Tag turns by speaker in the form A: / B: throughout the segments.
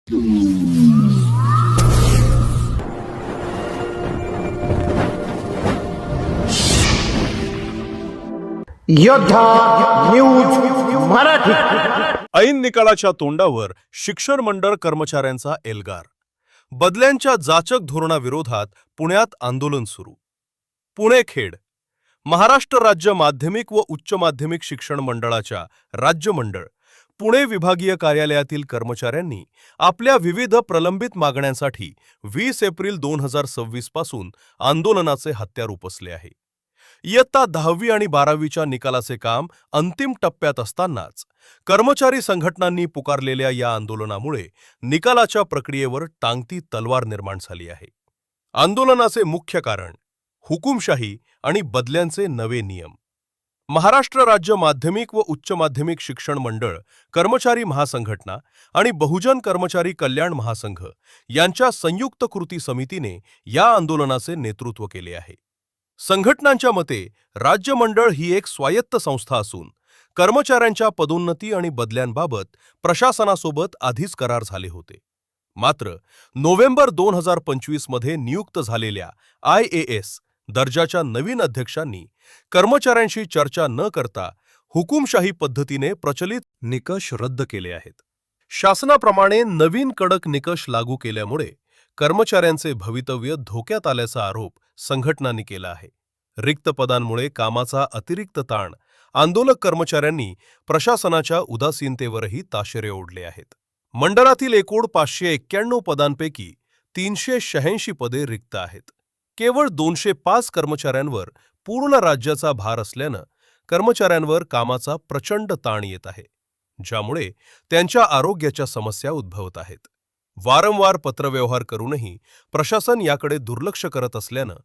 A: योद्धा न्यूज मराठी।
B: ऐन निकालाच्या तोंडावर शिक्षण मंडळ कर्मचाऱ्यांचा एल्गार। बदल्यांच्या जाचक धोरणाविरोधात पुण्यात आंदोलन सुरू। पुणे खेड महाराष्ट्र राज्य माध्यमिक व उच्च माध्यमिक शिक्षण मंडळाच्या राज्य मंडळ पुणे विभागीय कार्यालयातील कर्मचाऱ्यांनी आपल्या विविध प्रलंबित मागण्यांसाठी 20 एप्रिल 2026 पासून आंदोलनाचे हत्यार उपसले आहे। इयत्ता 10वी आणि 12वीच्या निकालाचे काम अंतिम टप्प्यात असतानाच कर्मचारी संघटनांनी पुकारलेल्या या आंदोलनामुळे निकालाच्या प्रक्रियेवर टांगती तलवार निर्माण झाली आहे। आंदोलनाचे मुख्य कारण हुकुमशाही आणि बदल्यांचे नवे नियम। महाराष्ट्र राज्य माध्यमिक व उच्च माध्यमिक शिक्षण मंडळ कर्मचारी महासंघटना आणि बहुजन कर्मचारी कल्याण महासंघ यांच्या संयुक्त कृती समितीने या आंदोलनाचे नेतृत्व केले आहे। संघटनांच्या मते राज्य मंडळ ही एक स्वायत्त संस्था असून कर्मचाऱ्यांच्या पदोन्नती आणि बदल्यांबाबत प्रशासनासोबत आधीच करार झाले होते। मात्र नोव्हेंबर 2025 मध्ये नियुक्त झालेल्या IAS दर्जाच्या नवीन अध्यक्षांनी कर्मचाऱ्यांशी चर्चा न करता हुकुमशाही पद्धतीने प्रचलित निकष रद्द केले आहेत। शासनाप्रमाणे नवीन कडक निकष लागू केल्यामुळे कर्मचाऱ्यांचे भवितव्य धोक्यात आल्याचा आरोप संघटनांनी केला आहे। रिक्त पदांमुळे कामाचा अतिरिक्त ताण आंदोलक कर्मचाऱ्यांनी प्रशासनाच्या उदासीनतेवरही ताशेरे ओढले आहेत। मंडळातील एकूण 591 पदांपैकी 386 पदे रिक्त आहेत। केवळ 205 कर्मचाऱ्यांवर पूर्ण राज्याचा भार असल्यानं कर्मचाऱ्यांवर कामाचा प्रचंड ताण येत आहे, ज्यामुळे त्यांच्या आरोग्याच्या समस्या उद्भवत आहेत। वारंवार पत्रव्यवहार करूनही प्रशासन याकडे दुर्लक्ष करत असल्यानं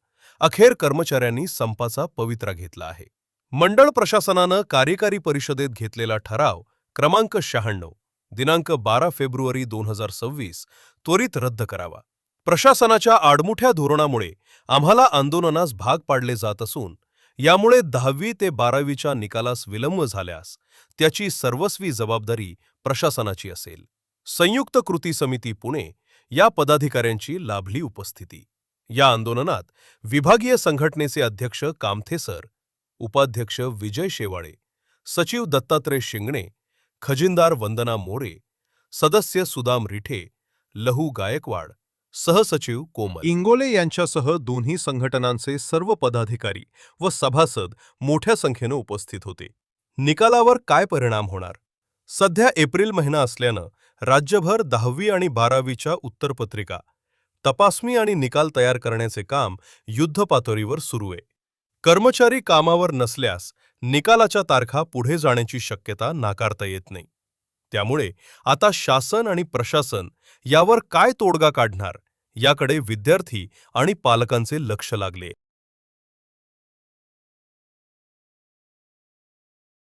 B: अखेर कर्मचाऱ्यांनी संपाचा पवित्रा घेतला आहे। मंडळ प्रशासनानं कार्यकारी परिषदेत घेतलेला ठराव क्रमांक 96 दिनांक 12 फेब्रुवारी 2026 त्वरित रद्द करावा। प्रशासनाच्या आडमुठ्या धोरणामुळे आम्हाला आंदोलनास भाग पाडले जात असून यामुळे 10वी ते 12वीच्या निकालास विलंब झाल्यास त्याची सर्वस्वी जबाबदारी प्रशासनाची असेल। संयुक्त कृती समिती पुणे या पदाधिकाऱ्यांची लाभली उपस्थिती। या आंदोलनात विभागीय संघटनेचे अध्यक्ष कामथे सर, उपाध्यक्ष विजय शेवाळे, सचिव दत्तात्रय शिंगणे, खजिनदार वंदना मोरे, सदस्य सुदाम रिठे, लहू गायकवाड, सहसचिव कोमल इंगोले यांच्यासह दोन्ही संघटनांचे सर्व पदाधिकारी व सभासद मोठ्या संख्येने उपस्थित होते। निकालावर काय परिणाम होणार? सध्या एप्रिल महिना असल्यानं राज्यभर 10वी आणि 12वीच्या उत्तरपत्रिका तपासणी आणि निकाल तयार करण्याचे काम युद्धपातळीवर सुरू आहे। कर्मचारी कामावर नसल्यास निकालाच्या तारखा पुढे जाण्याची शक्यता नाकारता येत नाही। त्यामुळे आता शासन आणि प्रशासन यावर काय तोडगा काढणार याकडे विद्यार्थी आणि पालकांचे लक्ष लागले।